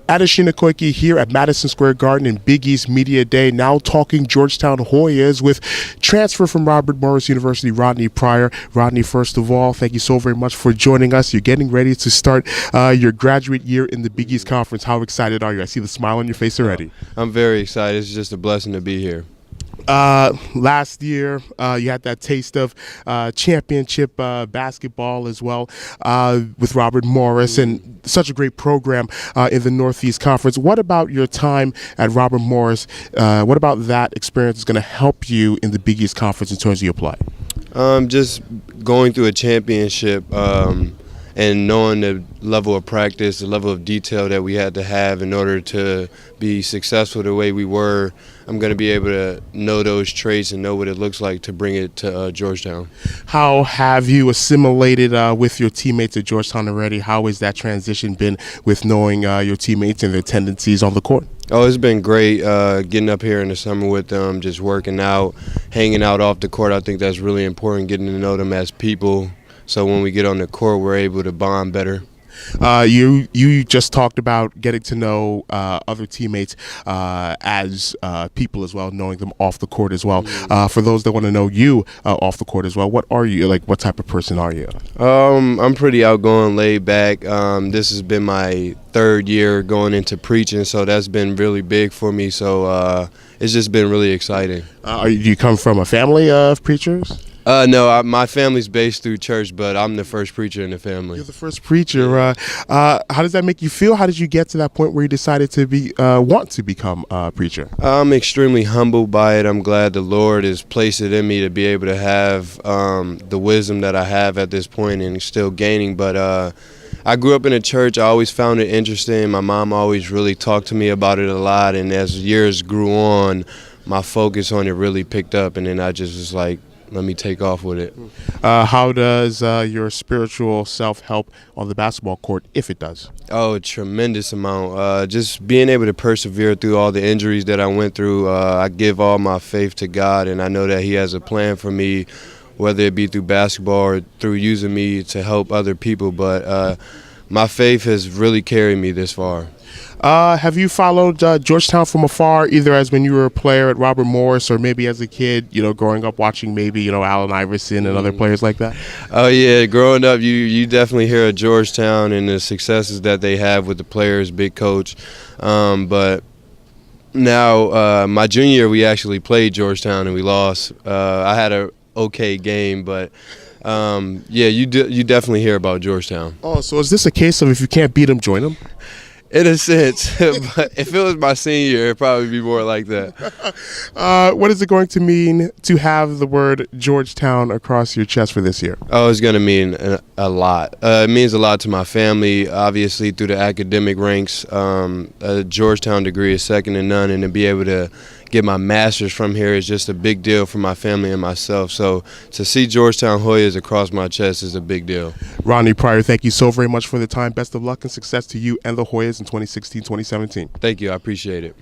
Adesina Koiki here at Madison Square Garden in Big East Media Day, now talking Georgetown Hoyas with transfer from Robert Morris University, Rodney Pryor. Rodney, first of all, thank you so very much for joining us. You're getting ready to start your graduate year in the Big East Conference. How excited are you? I see the smile on your face already. I'm very excited. It's just a blessing to be here. Last year, you had that taste of championship basketball as well with Robert Morris, and such a great program in the Northeast Conference. What about your time at Robert Morris? What about that experience is going to help you in the Big East Conference in terms of your play? Just going through a championship and knowing the level of practice, the level of detail that we had to have in order to be successful the way we were, I'm going to be able to know those traits and know what it looks like to bring it to Georgetown. How have you assimilated with your teammates at Georgetown already? How has that transition been with knowing your teammates and their tendencies on the court? Oh, it's been great getting up here in the summer with them, just working out, hanging out off the court. I think that's really important, getting to know them as people. So when we get on the court, we're able to bond better. You just talked about getting to know other teammates as people as well, knowing them off the court as well. For those that want to know you off the court as well, what are you like? What type of person are you? I'm pretty outgoing, laid back. This has been my third year going into preaching, so that's been really big for me. So it's just been really exciting. Do you come from a family of preachers? No, my family's based through church, but I'm the first preacher in the family. You're the first preacher. How does that make you feel? How did you get to that point where you decided to want to become a preacher? I'm extremely humbled by it. I'm glad the Lord has placed it in me to be able to have the wisdom that I have at this point and still gaining. But I grew up in a church. I always found it interesting. My mom always really talked to me about it a lot, and as years grew on, my focus on it really picked up, and then I just was like, let me take off with it. How does your spiritual self help on the basketball court, if it does? Oh, a tremendous amount. Just being able to persevere through all the injuries that I went through. I give all my faith to God, and I know that He has a plan for me, whether it be through basketball or through using me to help other people. But my faith has really carried me this far. Have you followed Georgetown from afar, either as when you were a player at Robert Morris or maybe as a kid, growing up watching maybe, Allen Iverson and other players like that? Oh, yeah. Growing up, you definitely hear of Georgetown and the successes that they have with the players, big coach. But now, my junior year, we actually played Georgetown and we lost. I had an okay game, but yeah, you definitely hear about Georgetown. Oh, so is this a case of if you can't beat them, join them? In a sense, but if it was my senior year, it'd probably be more like that. What is it going to mean to have the word Georgetown across your chest for this year? Oh, it's going to mean a lot. It means a lot to my family, obviously, through the academic ranks. A Georgetown degree is second to none, and to be able to get my master's from here is just a big deal for my family and myself. So to see Georgetown Hoyas across my chest is a big deal. Rodney Pryor, thank you so very much for the time. Best of luck and success to you and the Hoyas in 2016-2017. Thank you. I appreciate it.